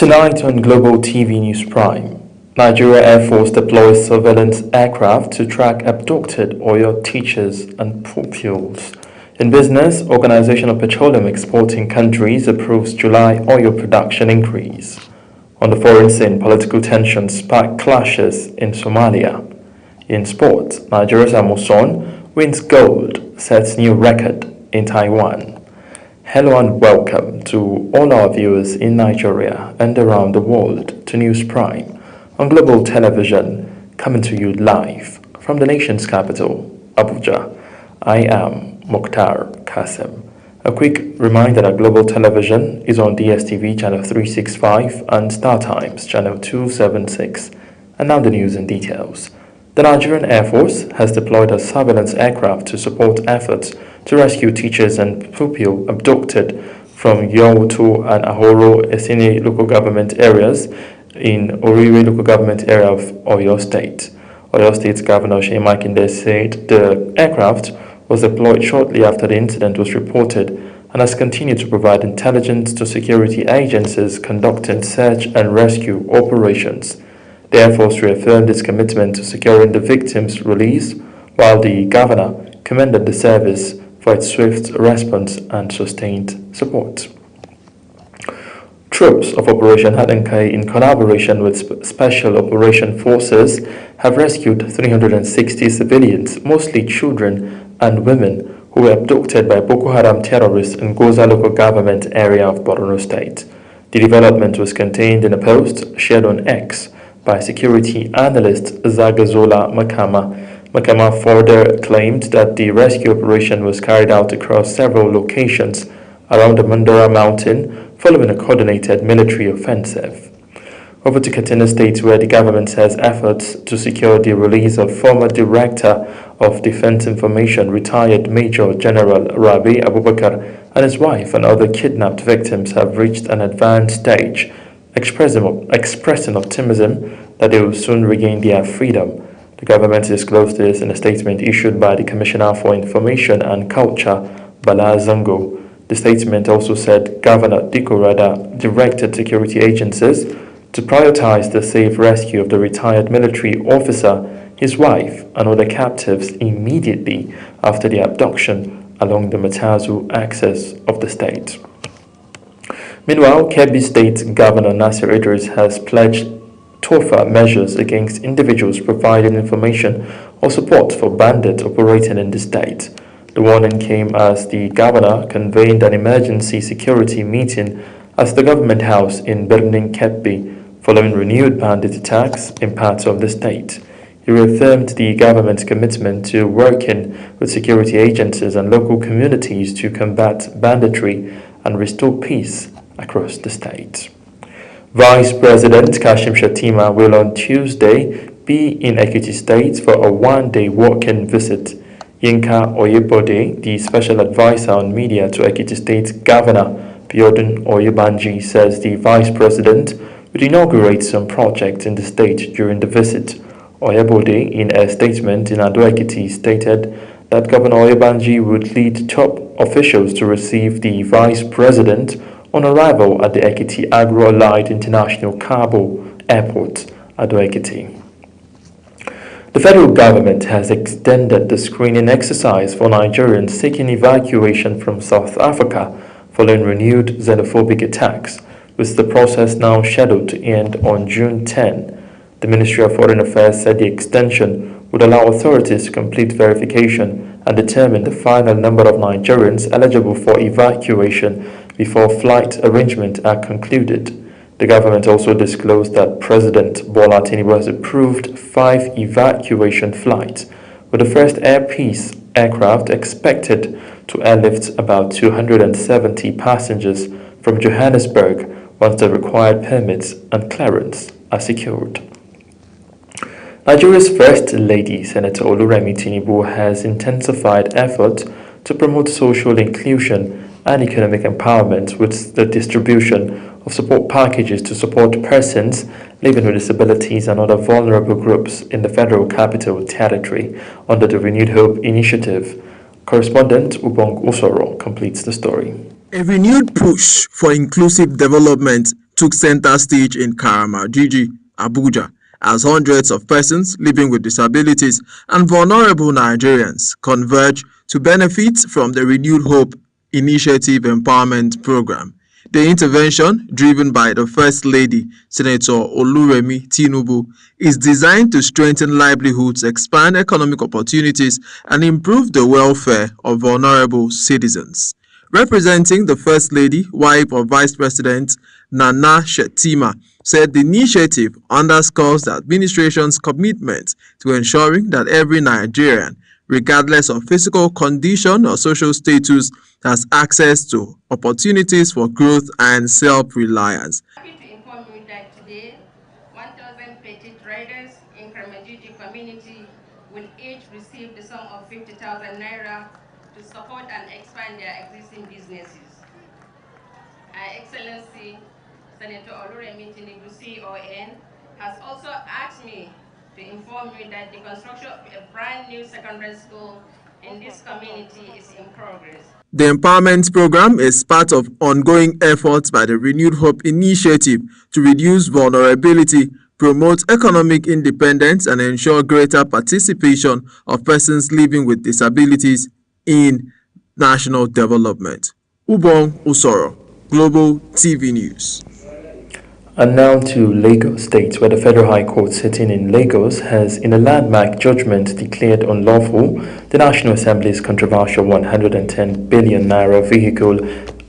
Tonight on Global TV News Prime, Nigeria Air Force deploys surveillance aircraft to track abducted oil teachers and pupils. In business, Organization of Petroleum Exporting Countries approves July oil production increase. On the foreign scene, political tensions spark clashes in Somalia. In sports, Nigeria's Amuson wins gold, sets new record in Taiwan. Hello and welcome to all our viewers in Nigeria and around the world to News Prime on Global Television, coming to you live from the nation's capital, Abuja. I am Mokhtar Kasem. A quick reminder that Global Television is on DSTV channel 365 and Star Times channel 276. And now the news in details. The Nigerian Air Force has deployed a surveillance aircraft to support efforts to rescue teachers and pupils abducted from Yowoto and Ahoro Esini local government areas in Orire local government area of Oyo State. Oyo State's Governor Seyi Makinde said the aircraft was deployed shortly after the incident was reported and has continued to provide intelligence to security agencies conducting search and rescue operations. The Air Force reaffirmed its commitment to securing the victims' release, while the governor commended the service for its swift response and sustained support. Troops of Operation Hadenkai, in collaboration with Special Operation Forces, have rescued 360 civilians, mostly children and women, who were abducted by Boko Haram terrorists in Goza local government area of Borno State. The development was contained in a post shared on X by security analyst Zagazola Makama. Makama further claimed that the rescue operation was carried out across several locations around the Mandara mountain following a coordinated military offensive. Over to Katsina State, where the government says efforts to secure the release of former Director of Defense Information, retired Major General Rabi Abubakar, and his wife and other kidnapped victims have reached an advanced stage, expressing optimism that they will soon regain their freedom. The government disclosed this in a statement issued by the Commissioner for Information and Culture, Bala Zango. The statement also said Governor Diko Rada directed security agencies to prioritize the safe rescue of the retired military officer, his wife, and other captives immediately after the abduction along the Matazu axis of the state. Meanwhile, Kebbi State Governor Nasir Idris has pledged tougher measures against individuals providing information or support for bandits operating in the state. The warning came as the governor convened an emergency security meeting at the government house in Birnin Kebbi following renewed bandit attacks in parts of the state. He reaffirmed the government's commitment to working with security agencies and local communities to combat banditry and restore peace across the state. Vice President Kashim Shettima will on Tuesday be in Ekiti State for a one-day walk-in visit. Yinka Oyebode, the special advisor on media to Ekiti State Governor Biodun Oyebanji, says the Vice President would inaugurate some projects in the state during the visit. Oyebode, in a statement in Ado Ekiti, stated that Governor Oyebanji would lead top officials to receive the Vice President on arrival at the Ekiti Agro-Allied International Cargo Airport, Ado Ekiti. The federal government has extended the screening exercise for Nigerians seeking evacuation from South Africa following renewed xenophobic attacks, with the process now scheduled to end on June 10. The Ministry of Foreign Affairs said the extension would allow authorities to complete verification and determine the final number of Nigerians eligible for evacuation before flight arrangements are concluded. The government also disclosed that President Bola Tinubu has approved 5 evacuation flights, with the first Air Peace aircraft expected to airlift about 270 passengers from Johannesburg once the required permits and clearance are secured. Nigeria's First Lady, Senator Oluremi Tinubu, has intensified efforts to promote social inclusion and economic empowerment with the distribution of support packages to support persons living with disabilities and other vulnerable groups in the Federal Capital Territory under the Renewed Hope Initiative. Correspondent Ubong Usoro completes the story. A renewed push for inclusive development took center stage in Karamajiji, Abuja, as hundreds of persons living with disabilities and vulnerable Nigerians converge to benefit from the Renewed Hope Initiative Empowerment Program. The intervention, driven by the First Lady, Senator Oluremi Tinubu, is designed to strengthen livelihoods, expand economic opportunities, and improve the welfare of vulnerable citizens. Representing the First Lady, wife of Vice President Nana Shettima, said the initiative underscores the administration's commitment to ensuring that every Nigerian, regardless of physical condition or social status, has access to opportunities for growth and self-reliance. Happy to inform you that today, 1,000 petite riders in Karamajiji community will each receive the sum of 50,000 naira to support and expand their existing businesses. Her Excellency Senator Oluremi Tinubu CON has also asked me to inform you that the construction of a brand new secondary school in this community is in progress. The empowerment program is part of ongoing efforts by the Renewed Hope Initiative to reduce vulnerability, promote economic independence, and ensure greater participation of persons living with disabilities in national development. Ubong Usoro, Global TV News. And now to Lagos State, where the Federal High Court sitting in Lagos has, in a landmark judgment, declared unlawful the National Assembly's controversial 110 billion naira vehicle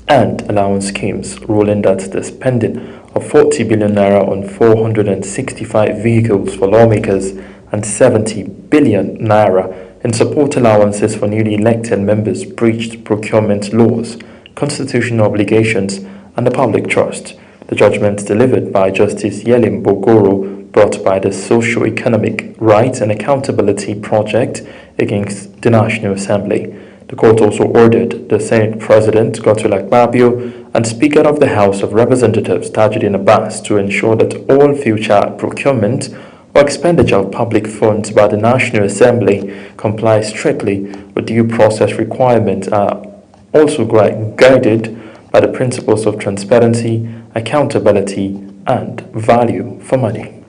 and allowance schemes, ruling that the spending of 40 billion naira on 465 vehicles for lawmakers and 70 billion naira in support allowances for newly elected members breached procurement laws, constitutional obligations, and the public trust. The judgment delivered by Justice Yelim Bogoro, brought by the Socio-Economic Rights and Accountability Project against the National Assembly. The court also ordered the Senate President Godswill Akpabio and Speaker of the House of Representatives Tajuddin Abbas to ensure that all future procurement or expenditure of public funds by the National Assembly complies strictly with due process requirements, are also guided by the principles of transparency, accountability, and value for money.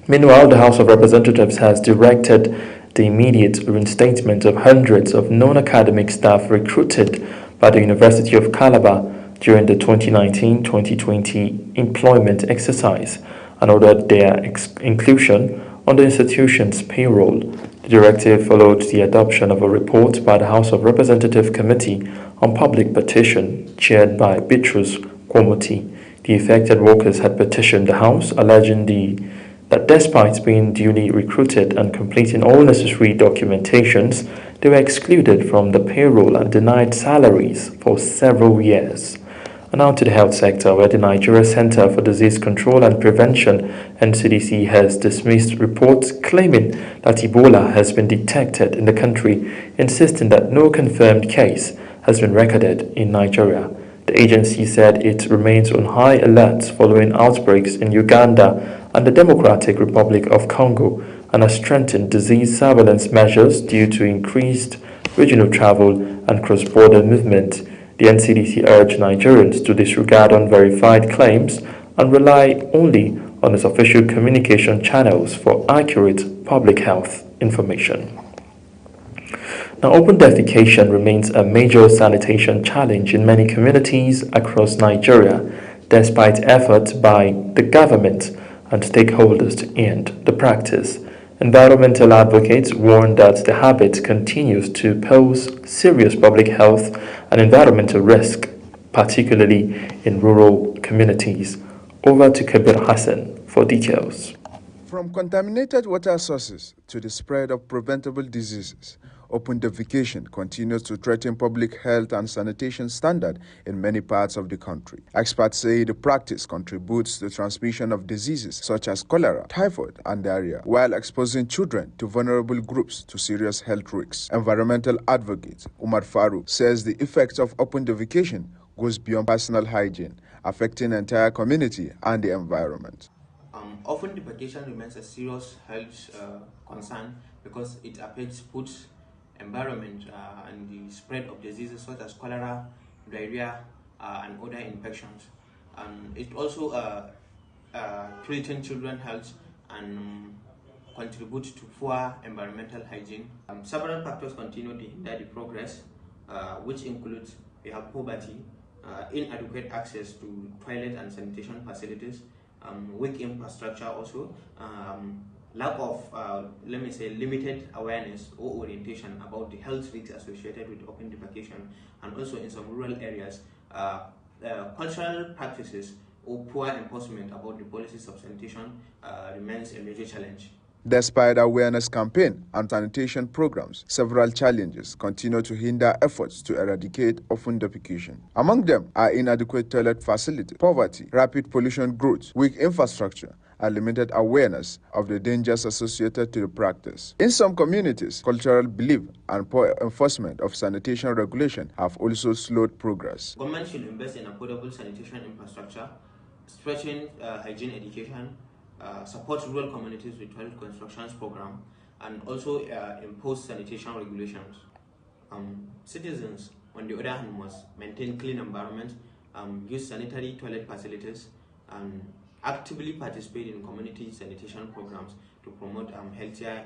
Meanwhile, the House of Representatives has directed the immediate reinstatement of hundreds of non-academic staff recruited by the University of Calabar during the 2019-2020 employment exercise and ordered their inclusion on the institution's payroll. The directive followed the adoption of a report by the House of Representatives Committee on Public Petition, chaired by Bitrus Kwomoti. The affected workers had petitioned the House, alleging that despite being duly recruited and completing all necessary documentations, they were excluded from the payroll and denied salaries for several years. And now to the health sector, where the Nigeria Center for Disease Control and Prevention (NCDC) has dismissed reports claiming that Ebola has been detected in the country, insisting that no confirmed case has been recorded in Nigeria. The agency said it remains on high alert following outbreaks in Uganda and the Democratic Republic of Congo and has strengthened disease surveillance measures due to increased regional travel and cross-border movement. The NCDC urged Nigerians to disregard unverified claims and rely only on its official communication channels for accurate public health information. Now, open defecation remains a major sanitation challenge in many communities across Nigeria, despite efforts by the government and stakeholders to end the practice. Environmental advocates warn that the habit continues to pose serious public health and environmental risk, particularly in rural communities. Over to Kabir Hassan for details. From contaminated water sources to the spread of preventable diseases, open defecation continues to threaten public health and sanitation standards in many parts of the country. Experts say the practice contributes to the transmission of diseases such as cholera, typhoid, and diarrhea, while exposing children to vulnerable groups to serious health risks. Environmental advocate Umar Farouk says the effects of open defecation goes beyond personal hygiene, affecting the entire community and the environment. Often defecation remains a serious health concern because it affects food, environment, and the spread of diseases such as cholera, diarrhea, and other infections. and it also threatens children's health and contribute to poor environmental hygiene. Several factors continue to hinder the progress, which includes we have poverty, inadequate access to toilet and sanitation facilities, weak infrastructure also, lack of, let me say, limited awareness or orientation about the health risks associated with open defecation, and also in some rural areas, cultural practices or poor enforcement about the policies of sanitation remains a major challenge. Despite awareness campaign and sanitation programs, several challenges continue to hinder efforts to eradicate open defecation. Among them are inadequate toilet facilities, poverty, rapid pollution growth, weak infrastructure, and limited awareness of the dangers associated to the practice. In some communities, cultural belief and poor enforcement of sanitation regulation have also slowed progress. Government should invest in affordable sanitation infrastructure, stretching hygiene education, support rural communities with toilet constructions program, and also impose sanitation regulations. Citizens, on the other hand, must maintain clean environments, use sanitary toilet facilities, and actively participate in community sanitation programs to promote healthier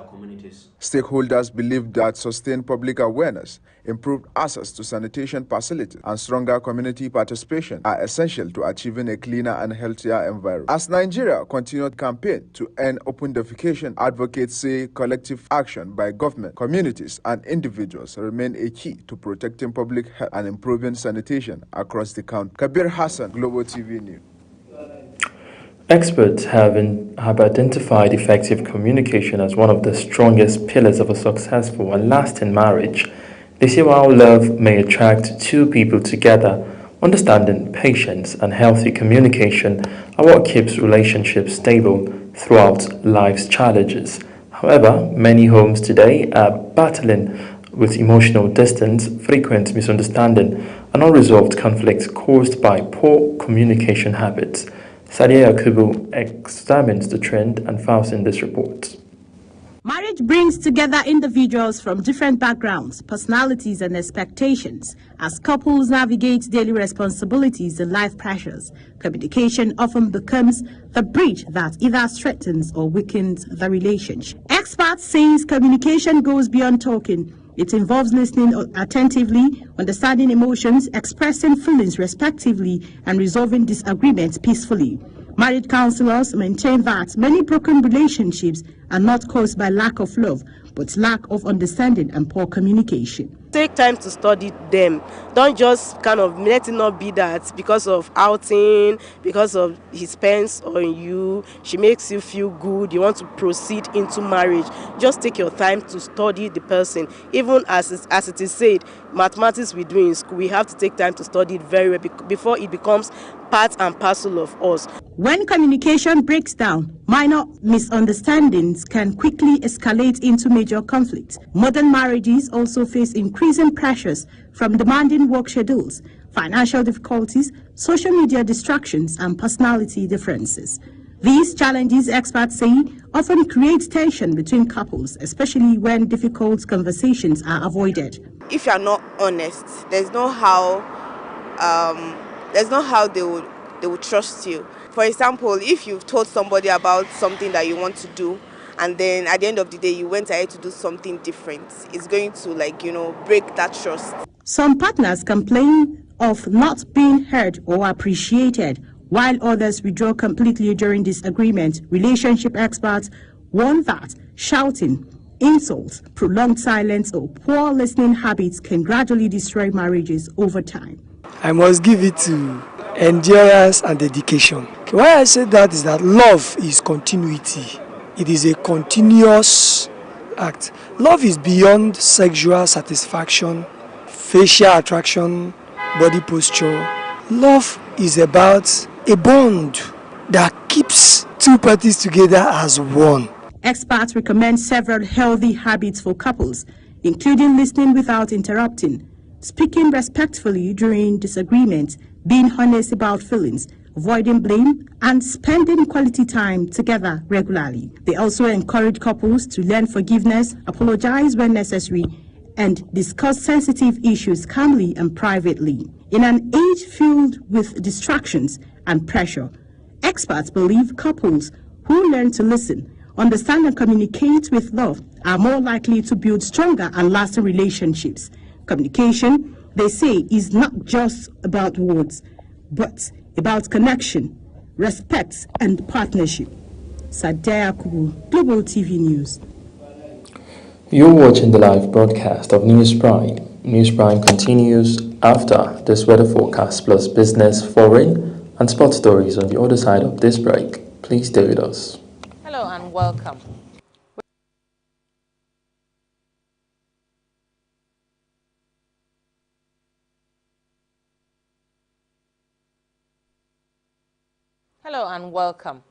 communities. Stakeholders believe that sustained public awareness, improved access to sanitation facilities, and stronger community participation are essential to achieving a cleaner and healthier environment. As Nigeria continued campaign to end open defecation, advocates say collective action by government, communities, and individuals remain a key to protecting public health and improving sanitation across the country. Kabir Hassan, Global TV News. Experts have identified effective communication as one of the strongest pillars of a successful and lasting marriage. They say while love may attract two people together, understanding, patience, and healthy communication are what keeps relationships stable throughout life's challenges. However, many homes today are battling with emotional distance, frequent misunderstanding, and unresolved conflicts caused by poor communication habits. Sadia Yakubu examines the trend and files in this report. Marriage brings together individuals from different backgrounds, personalities, and expectations. As couples navigate daily responsibilities and life pressures, communication often becomes the bridge that either strengthens or weakens the relationship. Experts say communication goes beyond talking. It involves listening attentively, understanding emotions, expressing feelings respectively, and resolving disagreements peacefully. Marriage counselors maintain that many broken relationships are not caused by lack of love, but lack of understanding and poor communication. Take time to study them. Don't just kind of let it not be that because of outing, because of he spends on you, she makes you feel good, you want to proceed into marriage. Just take your time to study the person. Even as it is said, mathematics we do in school, we have to take time to study it very well before it becomes part and parcel of us. When communication breaks down, minor misunderstandings can quickly escalate into major conflicts. Modern marriages also face increasing pressures from demanding work schedules, financial difficulties, social media distractions, and personality differences. These challenges, experts say, often create tension between couples, especially when difficult conversations are avoided. If you are not honest, there's no how they will trust you. For example, if you've told somebody about something that you want to do, and then at the end of the day you went ahead to do something different, it's going to break that trust. Some partners complain of not being heard or appreciated, while others withdraw completely during disagreement. Relationship experts warn that shouting, insults, prolonged silence, or poor listening habits can gradually destroy marriages over time. I must give it to endurance and dedication. Why I say that is that love is continuity. It is a continuous act. Love is beyond sexual satisfaction, facial attraction, body posture. Love is about a bond that keeps two parties together as one. Experts recommend several healthy habits for couples, including listening without interrupting, speaking respectfully during disagreements, being honest about feelings, avoiding blame, and spending quality time together regularly. They also encourage couples to learn forgiveness, apologize when necessary, and discuss sensitive issues calmly and privately. In an age filled with distractions and pressure, experts believe couples who learn to listen, understand and communicate with love are more likely to build stronger and lasting relationships. Communication, they say, is not just about words, but about connection, respect and partnership. Sadia Kubu, Global TV News. You're watching the live broadcast of News Prime. News Prime continues after this weather forecast plus business, foreign and sports stories on the other side of this break. Please stay with us. Hello and welcome. Hello and welcome.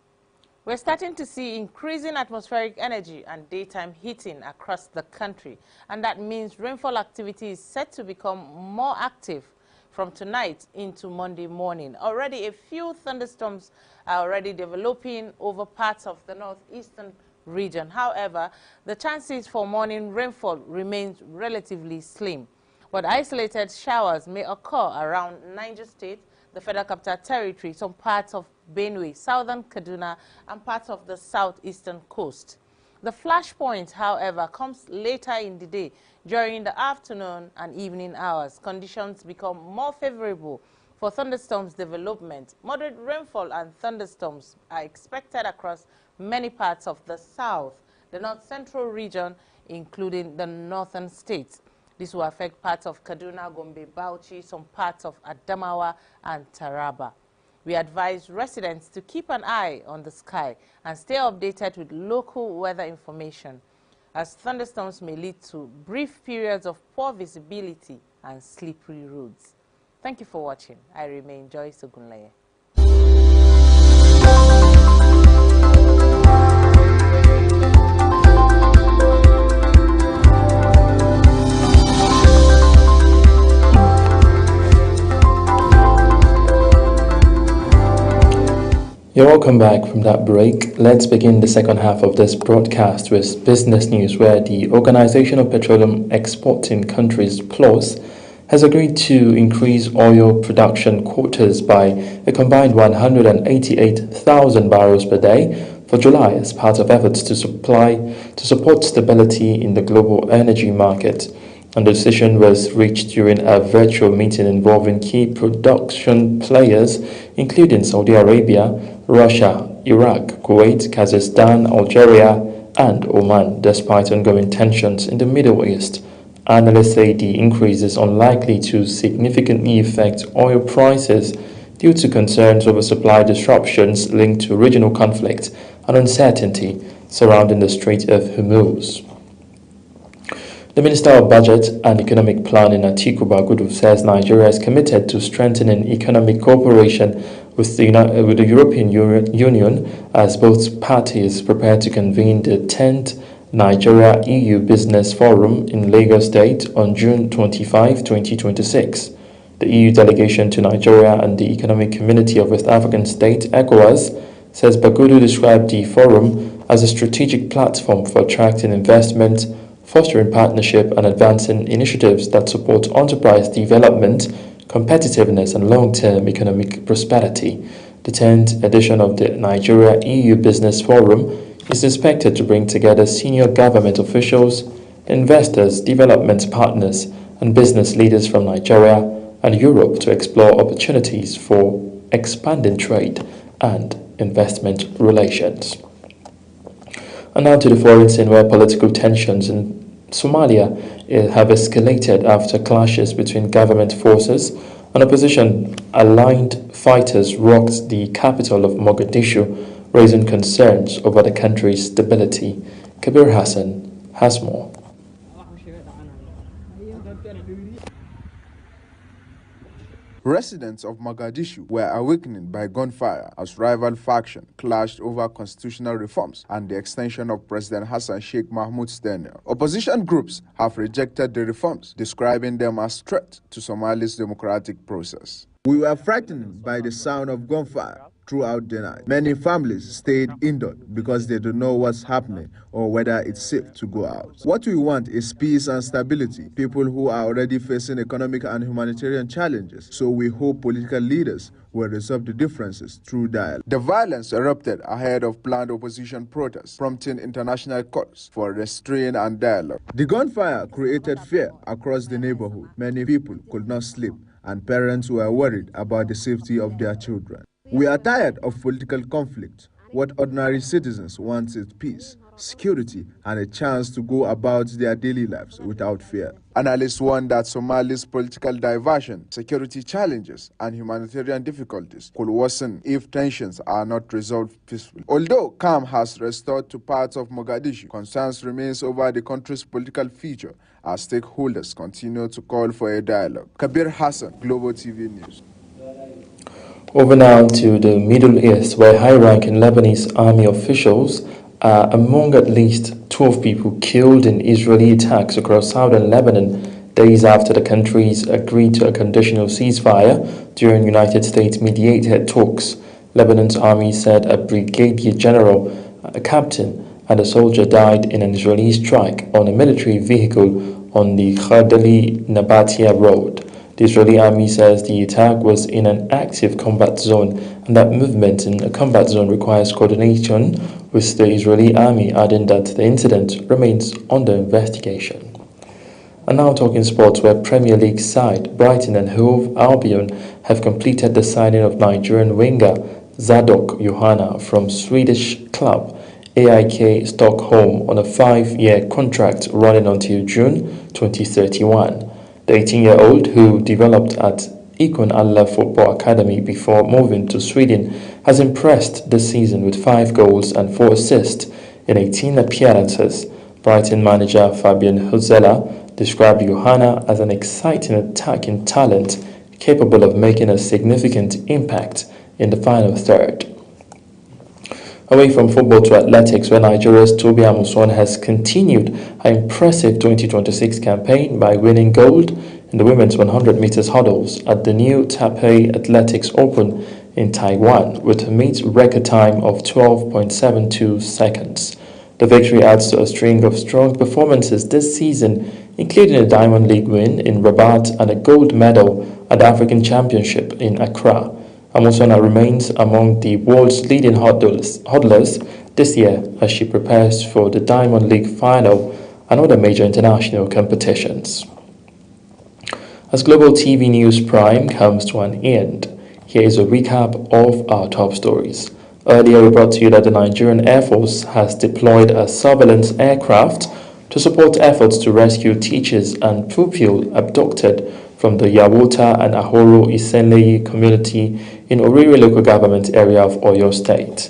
We're starting to see increasing atmospheric energy and daytime heating across the country, and that means rainfall activity is set to become more active from tonight into Monday morning. Already a few thunderstorms are already developing over parts of the northeastern region. However, the chances for morning rainfall remains relatively slim, but isolated showers may occur around Niger State, the Federal Capital Territory, some parts of Benue, southern Kaduna, and parts of the southeastern coast. The flash point, however, comes later in the day during the afternoon and evening hours. Conditions become more favorable for thunderstorms development. Moderate rainfall and thunderstorms are expected across many parts of the south, the north-central region, including the northern states. This will affect parts of Kaduna, Gombe, Bauchi, some parts of Adamawa and Taraba. We advise residents to keep an eye on the sky and stay updated with local weather information, as thunderstorms may lead to brief periods of poor visibility and slippery roads. Thank you for watching. I remain Joyce Ogunleye. You're welcome back from that break. Let's begin the second half of this broadcast with business news, where the Organization of Petroleum Exporting Countries, PLOS, has agreed to increase oil production quotas by a combined 188,000 barrels per day for July as part of efforts to support stability in the global energy market. And the decision was reached during a virtual meeting involving key production players, including Saudi Arabia, Russia, Iraq, Kuwait, Kazakhstan, Algeria, and Oman, despite ongoing tensions in the Middle East. Analysts say the increase is unlikely to significantly affect oil prices due to concerns over supply disruptions linked to regional conflict and uncertainty surrounding the Strait of Hormuz. The Minister of Budget and Economic Planning, Atiku Bagudu, says Nigeria is committed to strengthening economic cooperation with the European Union as both parties prepare to convene the 10th Nigeria-EU Business Forum in Lagos State on June 25, 2026. The EU delegation to Nigeria and the Economic Community of West African States, ECOWAS, says Bagudu described the forum as a strategic platform for attracting investment, fostering partnership and advancing initiatives that support enterprise development, competitiveness and long-term economic prosperity. The 10th edition of the Nigeria-EU Business Forum is expected to bring together senior government officials, investors, development partners and business leaders from Nigeria and Europe to explore opportunities for expanding trade and investment relations. And now to the foreign scene, where political tensions in Somalia have escalated after clashes between government forces and opposition-aligned fighters rocked the capital of Mogadishu, raising concerns over the country's stability. Kabir Hassan has more. Residents of Mogadishu were awakened by gunfire as rival factions clashed over constitutional reforms and the extension of President Hassan Sheikh Mahmoud's tenure. Opposition groups have rejected the reforms, describing them as threat to Somalia's democratic process. We were frightened by the sound of gunfire, throughout the night. Many families stayed indoors because they don't know what's happening or whether it's safe to go out. What we want is peace and stability, people who are already facing economic and humanitarian challenges. So we hope political leaders will resolve the differences through dialogue. The violence erupted ahead of planned opposition protests, prompting international calls for restraint and dialogue. The gunfire created fear across the neighborhood. Many people could not sleep, and parents were worried about the safety of their children. We are tired of political conflict. What ordinary citizens want is peace, security, and a chance to go about their daily lives without fear. Analysts warn that Somalia's political diversion, security challenges, and humanitarian difficulties could worsen if tensions are not resolved peacefully. Although calm has restored to parts of Mogadishu, concerns remains over the country's political future as stakeholders continue to call for a dialogue. Kabir Hassan, Global TV News. Over now to the Middle East, where high-ranking Lebanese army officials are among at least 12 people killed in Israeli attacks across southern Lebanon, days after the countries agreed to a conditional ceasefire during United States-mediated talks. Lebanon's army said a brigadier general, a captain, and a soldier died in an Israeli strike on a military vehicle on the Khadali-Nabatia road. The Israeli army says the attack was in an active combat zone and that movement in a combat zone requires coordination with the Israeli army, adding that the incident remains under investigation. And now talking sports, where Premier League side Brighton and Hove Albion have completed the signing of Nigerian winger Zadok Johanna from Swedish club AIK Stockholm on a 5-year contract running until June 2031. The 18-year-old, who developed at Ikon Allah Football Academy before moving to Sweden, has impressed this season with 5 goals and 4 assists in 18 appearances. Brighton manager Fabian Huzela described Johanna as an exciting attacking talent capable of making a significant impact in the final third. Away from football to athletics, where Nigeria's Tobi Amuson has continued her impressive 2026 campaign by winning gold in the women's 100 meters hurdles at the new Taipei Athletics Open in Taiwan with a meet record time of 12.72 seconds. The victory adds to a string of strong performances this season, including a Diamond League win in Rabat and a gold medal at the African Championship in Accra. Amusona remains among the world's leading hurdlers this year as she prepares for the Diamond League final and other major international competitions. As Global TV News Prime comes to an end, here is a recap of our top stories. Earlier we brought to you that the Nigerian Air Force has deployed a surveillance aircraft to support efforts to rescue teachers and pupils abducted from the Yawota and Ahoro Isenleyi community in Oriri local government area of Oyo State.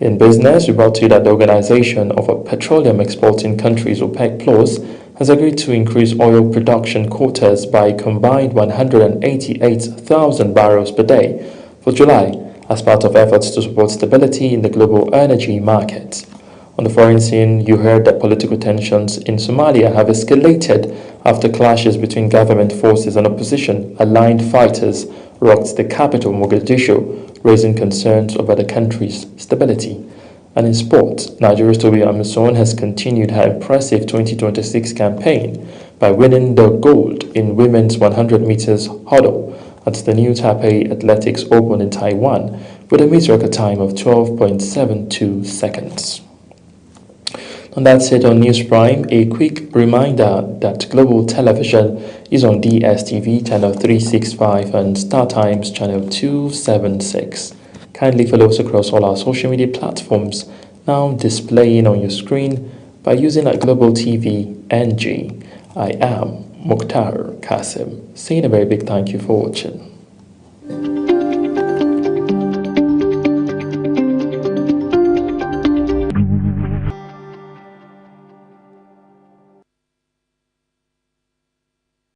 In business, we brought to you that the Organization of Petroleum Exporting Countries, OPEC Plus, has agreed to increase oil production quotas by a combined 188,000 barrels per day for July as part of efforts to support stability in the global energy market. On the foreign scene, you heard that political tensions in Somalia have escalated after clashes between government forces and opposition-aligned fighters rocked the capital, Mogadishu, raising concerns over the country's stability. And in sport, Nigeria's Tobi Amuson has continued her impressive 2026 campaign by winning the gold in women's 100 meters hurdle at the new Taipei Athletics Open in Taiwan with a meet record time of 12.72 seconds. And that's it on News Prime. A quick reminder that Global Television is on DSTV channel 365 and StarTimes channel 276. Kindly follow us across all our social media platforms now displaying on your screen by using Global TV NG. I am Mukhtar Kasim, saying a very big thank you for watching.